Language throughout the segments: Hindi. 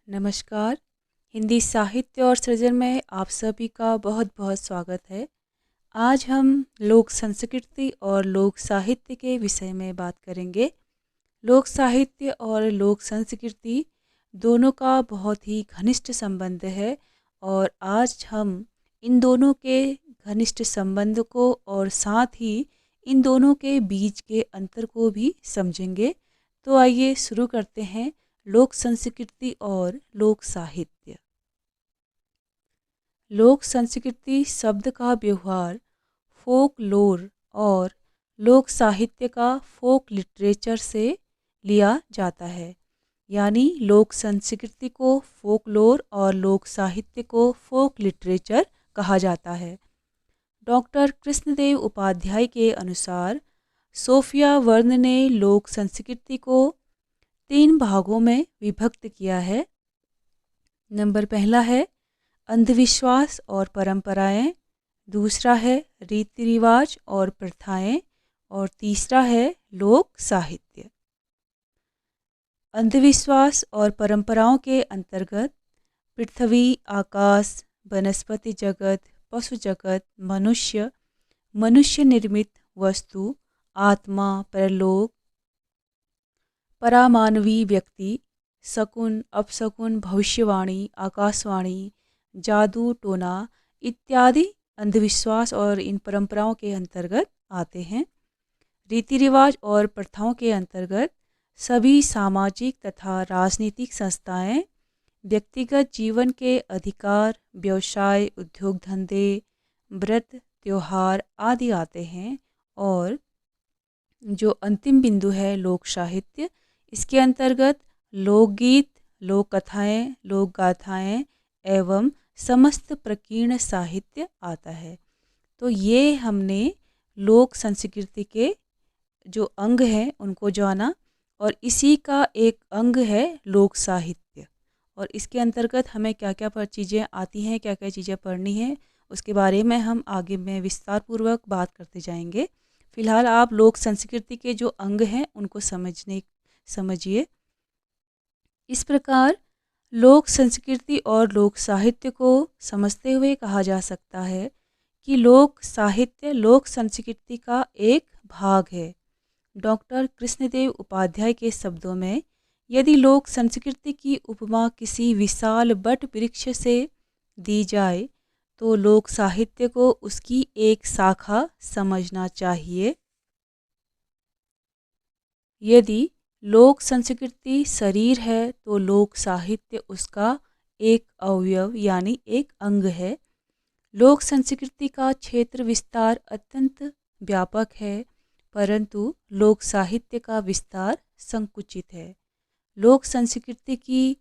नमस्कार। हिंदी साहित्य और सृजन में आप सभी का बहुत बहुत स्वागत है। आज हम लोक संस्कृति और लोक साहित्य के विषय में बात करेंगे। लोक साहित्य और लोक संस्कृति दोनों का बहुत ही घनिष्ठ संबंध है और आज हम इन दोनों के घनिष्ठ संबंध को और साथ ही इन दोनों के बीच के अंतर को भी समझेंगे। तो आइए शुरू करते हैं लोक संस्कृति और लोक साहित्य। लोक संस्कृति शब्द का व्यवहार फोक लोर और लोक साहित्य का फोक लिटरेचर से लिया जाता है। यानी लोक संस्कृति को फोक लोर और लोक साहित्य को फोक लिटरेचर कहा जाता है। डॉक्टर कृष्णदेव उपाध्याय के अनुसार सोफिया वर्न ने लोक संस्कृति को 3 भागों में विभक्त किया है। नंबर पहला है अंधविश्वास और परंपराएं, दूसरा है रीति रिवाज और प्रथाएं और तीसरा है लोक साहित्य। अंधविश्वास और परंपराओं के अंतर्गत पृथ्वी, आकाश, वनस्पति जगत, पशु जगत, मनुष्य निर्मित वस्तु, आत्मा, परलोक, परामानवी व्यक्ति, शकुन, अपशकुन, भविष्यवाणी, आकाशवाणी, जादू टोना इत्यादि अंधविश्वास और इन परंपराओं के अंतर्गत आते हैं। रीति रिवाज और प्रथाओं के अंतर्गत सभी सामाजिक तथा राजनीतिक संस्थाएं, व्यक्तिगत जीवन के अधिकार, व्यवसाय, उद्योग धंधे, व्रत, त्योहार आदि आते हैं। और जो अंतिम बिंदु है लोक साहित्य, इसके अंतर्गत लोकगीत, लोक कथाएं, लोक गाथाएं एवं समस्त प्रकीर्ण साहित्य आता है। तो ये हमने लोक संस्कृति के जो अंग हैं उनको जाना और इसी का एक अंग है लोक साहित्य। और इसके अंतर्गत हमें क्या क्या चीज़ें आती हैं, क्या क्या चीज़ें पढ़नी हैं, उसके बारे में हम आगे में विस्तार पूर्वक बात करते जाएंगे। फिलहाल आप लोक संस्कृति के जो अंग हैं उनको समझिए। इस प्रकार लोक संस्कृति और लोक साहित्य को समझते हुए कहा जा सकता है कि लोक साहित्य लोक संस्कृति का एक भाग है। डॉक्टर कृष्णदेव उपाध्याय के शब्दों में, यदि लोक संस्कृति की उपमा किसी विशाल वट वृक्ष से दी जाए तो लोक साहित्य को उसकी एक शाखा समझना चाहिए। यदि लोक संस्कृति शरीर है तो लोक साहित्य उसका एक अवयव यानी एक अंग है। लोक संस्कृति का क्षेत्र विस्तार अत्यंत व्यापक है, परंतु लोक साहित्य का विस्तार संकुचित है। लोक संस्कृति की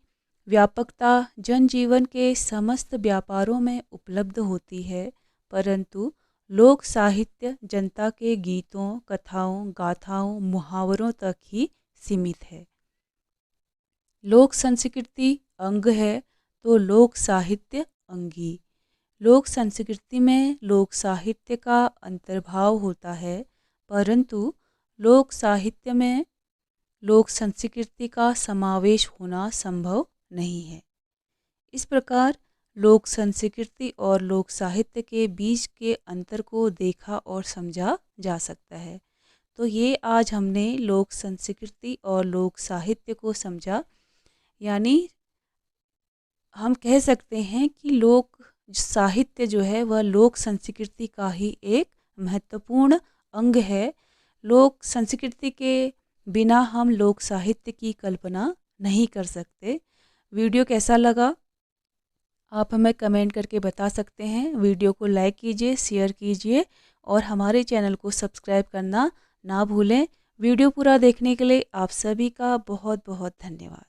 व्यापकता जनजीवन के समस्त व्यापारों में उपलब्ध होती है, परंतु लोक साहित्य जनता के गीतों, कथाओं, गाथाओं, मुहावरों तक ही सीमित है। लोक संस्कृति अंग है तो लोक साहित्य अंगी। लोक संस्कृति में लोक साहित्य का अंतर्भाव होता है, परंतु लोक साहित्य में लोक संस्कृति का समावेश होना संभव नहीं है। इस प्रकार लोक संस्कृति और लोक साहित्य के बीच के अंतर को देखा और समझा जा सकता है। तो ये आज हमने लोक संस्कृति और लोक साहित्य को समझा। यानी हम कह सकते हैं कि लोक साहित्य जो है वह लोक संस्कृति का ही एक महत्वपूर्ण अंग है। लोक संस्कृति के बिना हम लोक साहित्य की कल्पना नहीं कर सकते। वीडियो कैसा लगा आप हमें कमेंट करके बता सकते हैं। वीडियो को लाइक कीजिए, शेयर कीजिए और हमारे चैनल को सब्सक्राइब करना ना भूलें। वीडियो पूरा देखने के लिए आप सभी का बहुत बहुत धन्यवाद।